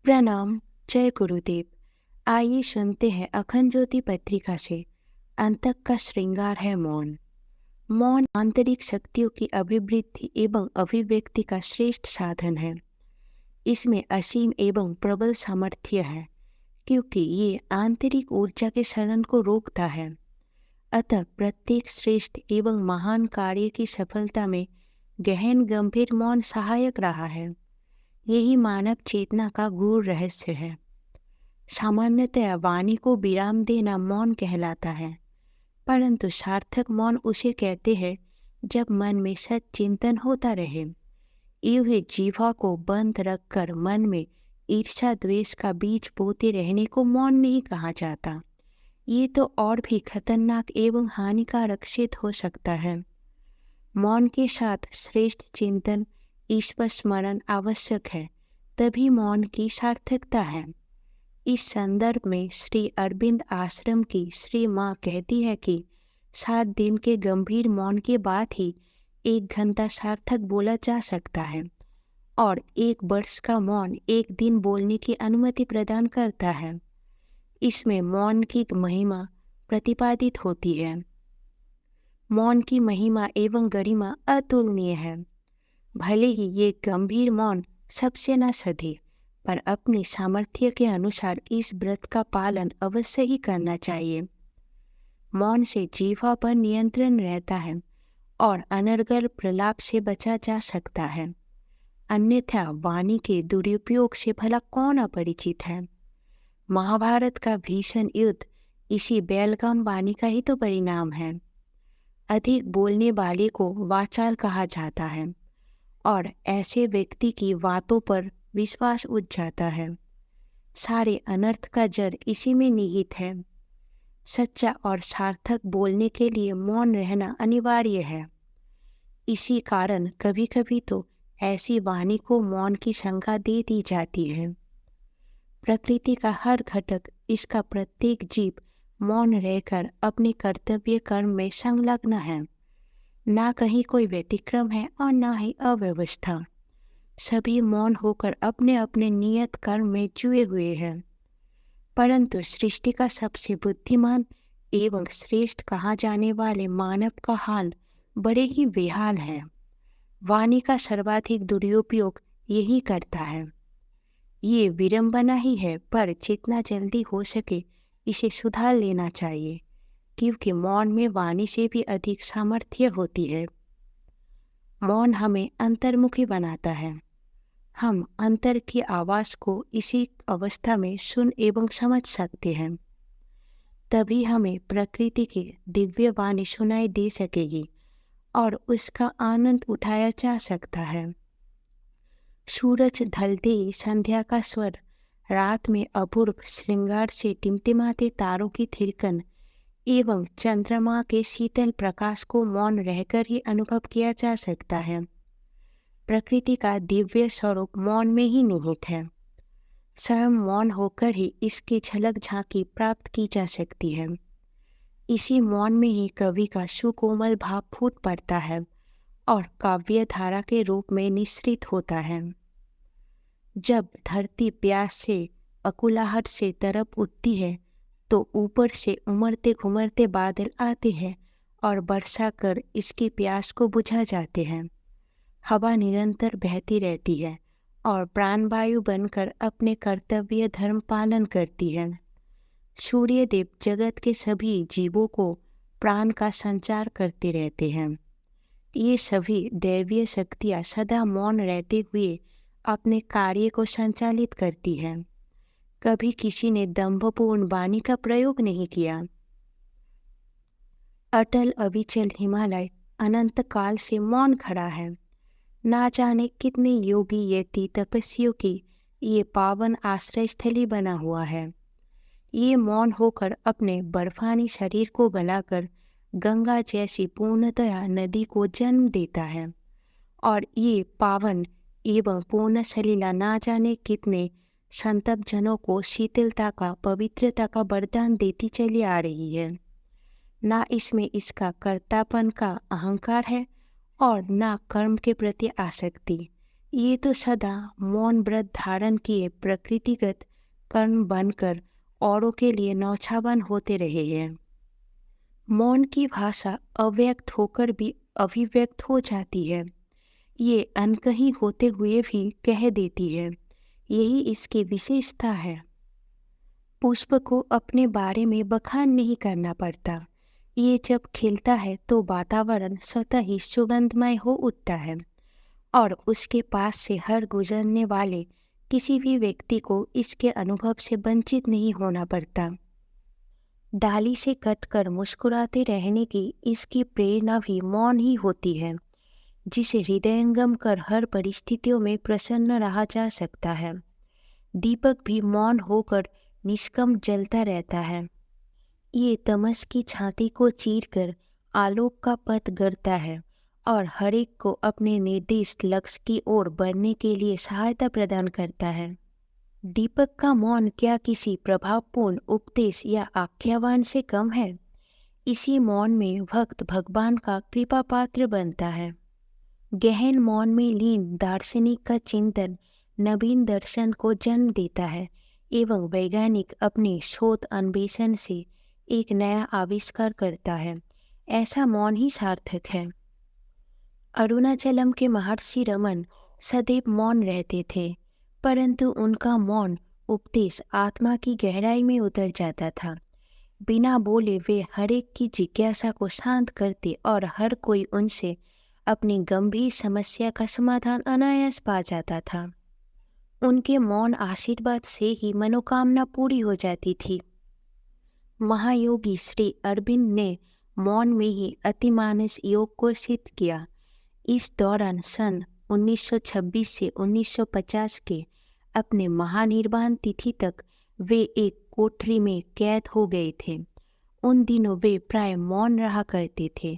प्रणाम। जय गुरुदेव। आइए सुनते हैं अखंड ज्योति पत्रिका से। अंतक का श्रृंगार है मौन। मौन आंतरिक शक्तियों की अभिवृद्धि एवं अभिव्यक्ति का श्रेष्ठ साधन है। इसमें असीम एवं प्रबल सामर्थ्य है, क्योंकि ये आंतरिक ऊर्जा के शरण को रोकता है। अतः प्रत्येक श्रेष्ठ एवं महान कार्य की सफलता में गहन गंभीर मौन सहायक रहा है। यही मानव चेतना का गूढ़ रहस्य है। सामान्यतया वाणी को विराम देना मौन कहलाता है, परंतु सार्थक मौन उसे कहते हैं जब मन में सच चिंतन होता रहे। यूं ही जीवा को बंद रखकर मन में ईर्ष्या द्वेष का बीज बोते रहने को मौन नहीं कहा जाता। ये तो और भी खतरनाक एवं हानिकारक सिद्ध हो सकता है। मौन के साथ श्रेष्ठ चिंतन, ईश्वर स्मरण आवश्यक है, तभी मौन की सार्थकता है। इस संदर्भ में श्री अरविंद आश्रम की श्री माँ कहती है कि 7 दिन के गंभीर मौन के बाद ही 1 घंटा सार्थक बोला जा सकता है, और 1 वर्ष का मौन 1 दिन बोलने की अनुमति प्रदान करता है। इसमें मौन की महिमा प्रतिपादित होती है। मौन की महिमा एवं गरिमा अतुलनीय है। भले ही ये गंभीर मौन सबसे न सधे, पर अपनी सामर्थ्य के अनुसार इस व्रत का पालन अवश्य ही करना चाहिए। मौन से जीवा पर नियंत्रण रहता है और अनर्गल प्रलाप से बचा जा सकता है। अन्यथा वाणी के दुरुपयोग से भला कौन अपरिचित है। महाभारत का भीषण युद्ध इसी बेलगाम वाणी का ही तो परिणाम है। अधिक बोलने वाले को वाचाल कहा जाता है, और ऐसे व्यक्ति की बातों पर विश्वास उठ जाता है। सारे अनर्थ का जड़ इसी में निहित है। सच्चा और सार्थक बोलने के लिए मौन रहना अनिवार्य है। इसी कारण कभी कभी तो ऐसी वाणी को मौन की शंका दे दी जाती है। प्रकृति का हर घटक, इसका प्रत्येक जीव मौन रहकर अपने कर्तव्य कर्म में संलग्न है। ना कहीं कोई व्यतिक्रम है और ना ही अव्यवस्था। सभी मौन होकर अपने अपने नियत कर्म में जुए हुए हैं। परंतु सृष्टि का सबसे बुद्धिमान एवं श्रेष्ठ कहा जाने वाले मानव का हाल बड़े ही बेहाल है। वाणी का सर्वाधिक दुरुपयोग यही करता है। ये विडंबना ही है, पर जितना जल्दी हो सके इसे सुधार लेना चाहिए, क्योंकि मौन में वाणी से भी अधिक सामर्थ्य होती है। मौन हमें अंतर्मुखी बनाता है। हम अंतर की आवाज़ को इसी अवस्था में सुन एवं समझ सकते हैं। तभी हमें प्रकृति की दिव्य वाणी सुनाई दे सकेगी और उसका आनंद उठाया जा सकता है। सूरज ढलते ही संध्या का स्वर, रात में अपूर्व श्रृंगार से टिमटिमाते तारों की थिरकन एवं चंद्रमा के शीतल प्रकाश को मौन रहकर ही अनुभव किया जा सकता है। प्रकृति का दिव्य स्वरूप मौन में ही निहित है। स्वयं मौन होकर ही इसकी झलक झांकी प्राप्त की जा सकती है। इसी मौन में ही कवि का सुकोमल भाव फूट पड़ता है और काव्य धारा के रूप में निःसृत होता है। जब धरती प्यास से अकुलाहट से तरप उठती है, तो ऊपर से उमड़ते घुमड़ते बादल आते हैं और वर्षा कर इसकी प्यास को बुझा जाते हैं। हवा निरंतर बहती रहती है और प्राणवायु बनकर अपने कर्तव्य धर्म पालन करती है। सूर्यदेव जगत के सभी जीवों को प्राण का संचार करते रहते हैं। ये सभी दैवीय शक्तियाँ सदा मौन रहते हुए अपने कार्य को संचालित करती हैं। कभी किसी ने दंभपूर्ण वाणी का प्रयोग नहीं किया। अटल अविचल हिमालय अनंत काल से मौन खड़ा है। ना जाने कितने योगी यति तपस्वियों की ये पावन आश्रय स्थली बना हुआ है। ये मौन होकर अपने बर्फानी शरीर को गलाकर गंगा जैसी पूर्णतया नदी को जन्म देता है, और ये पावन एवं पूर्ण सलीला ना जाने कितने संतप्त जनों को शीतलता का, पवित्रता का वरदान देती चली आ रही है। ना इसमें इसका कर्तापन का अहंकार है और ना कर्म के प्रति आसक्ति। ये तो सदा मौन व्रत धारण किए प्रकृतिगत कर्म बनकर औरों के लिए नौछावन होते रहे हैं। मौन की भाषा अव्यक्त होकर भी अभिव्यक्त हो जाती है। ये अनकही होते हुए भी कह देती है। यही इसकी विशेषता है। पुष्प को अपने बारे में बखान नहीं करना पड़ता। ये जब खिलता है तो वातावरण स्वतः ही सुगंधमय हो उठता है और उसके पास से हर गुजरने वाले किसी भी व्यक्ति को इसके अनुभव से वंचित नहीं होना पड़ता। डाली से कटकर मुस्कुराते रहने की इसकी प्रेरणा भी मौन ही होती है, जिसे हृदयंगम कर हर परिस्थितियों में प्रसन्न रहा जा सकता है। दीपक भी मौन होकर निष्कम जलता रहता है। ये तमस की छाती को चीरकर आलोक का पथ गढ़ता है और हर एक को अपने निर्दिष्ट लक्ष्य की ओर बढ़ने के लिए सहायता प्रदान करता है। दीपक का मौन क्या किसी प्रभावपूर्ण उपदेश या आख्यावान से कम है? इसी मौन में भक्त भगवान का कृपा पात्र बनता है। गहन मौन में लीन दार्शनिक का चिंतन नवीन दर्शन को जन्म देता है एवं वैज्ञानिक अपने शोध अन्वेषण से एक नया आविष्कार करता है। ऐसा मौन ही सार्थक है। अरुणाचलम के महर्षि रमन सदैव मौन रहते थे, परंतु उनका मौन उपदेश आत्मा की गहराई में उतर जाता था। बिना बोले वे हर एक की जिज्ञासा को शांत करते और हर कोई उनसे अपनी गंभीर समस्या का समाधान अनायास पा जाता था। उनके मौन आशीर्वाद से ही मनोकामना पूरी हो जाती थी। महायोगी श्री अरविंद ने मौन में ही अतिमानस योग को सिद्ध किया। इस दौरान सन 1926 से 1950 के अपने महानिर्वाण तिथि तक वे एक कोठरी में कैद हो गए थे। उन दिनों वे प्राय मौन रहा करते थे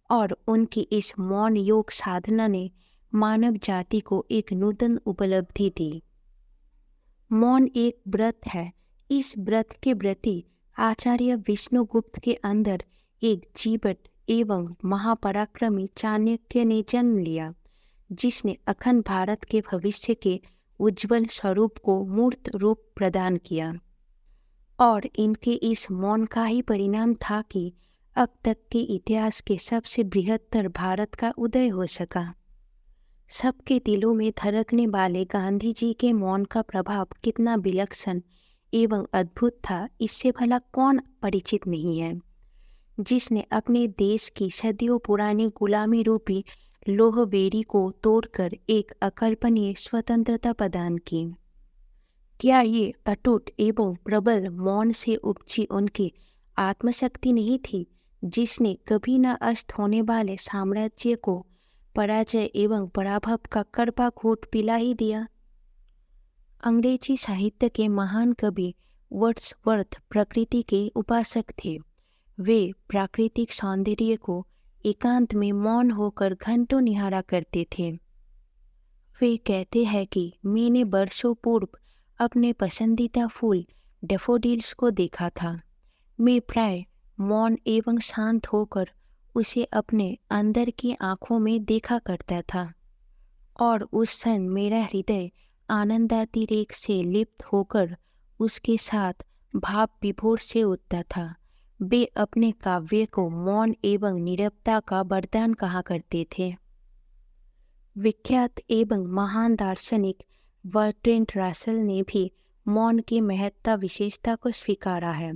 और उनकी इस मौन योग साधना ने मानव जाति को एक नूतन उपलब्धि दी। मौन एक व्रत है। इस व्रत के व्रती आचार्य विष्णुगुप्त के अंदर एक जीवट एवं महापराक्रमी चाणक्य ने जन्म लिया, जिसने अखंड भारत के भविष्य के उज्जवल स्वरूप को मूर्त रूप प्रदान किया। और इनके इस मौन का ही परिणाम था कि अब तक के इतिहास के सबसे बृहत्तर भारत का उदय हो सका। सबके दिलों में धड़कने वाले गांधी जी के मौन का प्रभाव कितना विलक्षण एवं अद्भुत था, इससे भला कौन परिचित नहीं है, जिसने अपने देश की सदियों पुरानी गुलामी रूपी लोह बेड़ी को तोड़कर एक अकल्पनीय स्वतंत्रता प्रदान की। क्या ये अटूट एवं प्रबल मौन से उपजी उनकी आत्मशक्ति नहीं थी, जिसने कभी न अस्त होने वाले साम्राज्य को पराजय एवं पराभव का कड़वा घूंट पिला ही दिया? अंग्रेजी साहित्य के महान कवि वर्ड्सवर्थ प्रकृति के उपासक थे। वे प्राकृतिक सौंदर्य को एकांत में मौन होकर घंटों निहारा करते थे। वे कहते हैं कि मैंने वर्षों पूर्व अपने पसंदीदा फूल डैफोडिल्स को देखा था। मैं प्राय मौन एवं शांत होकर उसे अपने अंदर की आंखों में देखा करता था और उस क्षण मेरा हृदय आनंदातिरेक से लिप्त होकर उसके साथ भाव विभोर से उठता था। वे अपने काव्य को मौन एवं नीरवता का वरदान कहा करते थे। विख्यात एवं महान दार्शनिक बर्ट्रैंड रसेल ने भी मौन की महत्ता विशेषता को स्वीकारा है।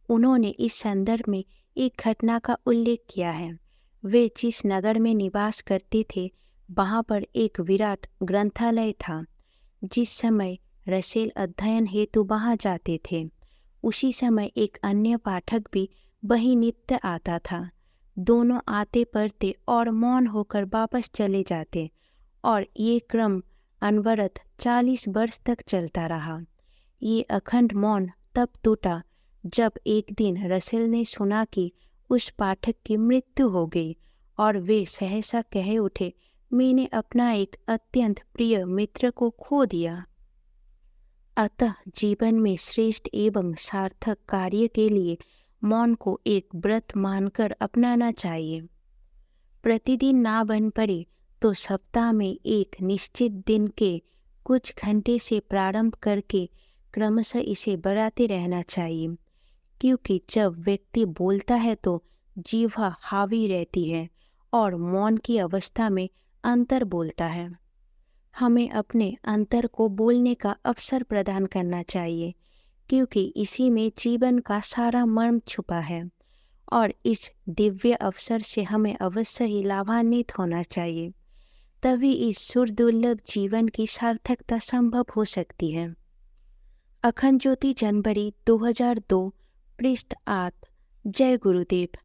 उन्होंने इस संदर्भ में एक घटना का उल्लेख किया है। वे जिस नगर में निवास करते थे, वहाँ पर एक विराट ग्रंथालय था। जिस समय रसेल अध्ययन हेतु वहाँ जाते थे, उसी समय एक अन्य पाठक भी वही नित्य आता था। दोनों आते पढ़ते और मौन होकर वापस चले जाते और ये क्रम अनवरत 40 वर्ष तक चलता रहा। ये अखंड मौन तब टूटा जब एक दिन रसेल ने सुना कि उस पाठक की मृत्यु हो गई और वे सहसा कह उठे, मैंने अपना एक अत्यंत प्रिय मित्र को खो दिया। अतः जीवन में श्रेष्ठ एवं सार्थक कार्य के लिए मौन को एक व्रत मानकर अपनाना चाहिए। प्रतिदिन ना बन पड़े तो सप्ताह में एक निश्चित दिन के कुछ घंटे से प्रारंभ करके क्रमशः इसे बढ़ाते रहना चाहिए, क्योंकि जब व्यक्ति बोलता है तो जीवा हावी रहती है और मौन की अवस्था में अंतर बोलता है। हमें अपने अंतर को बोलने का अवसर प्रदान करना चाहिए, क्योंकि इसी में जीवन का सारा मर्म छुपा है और इस दिव्य अवसर से हमें अवश्य ही लाभान्वित होना चाहिए। तभी इस सुरदुर्लभ जीवन की सार्थकता संभव हो सकती है। अखंड ज्योति जनवरी 2002 पृष्ठ 8। जय गुरुदेव।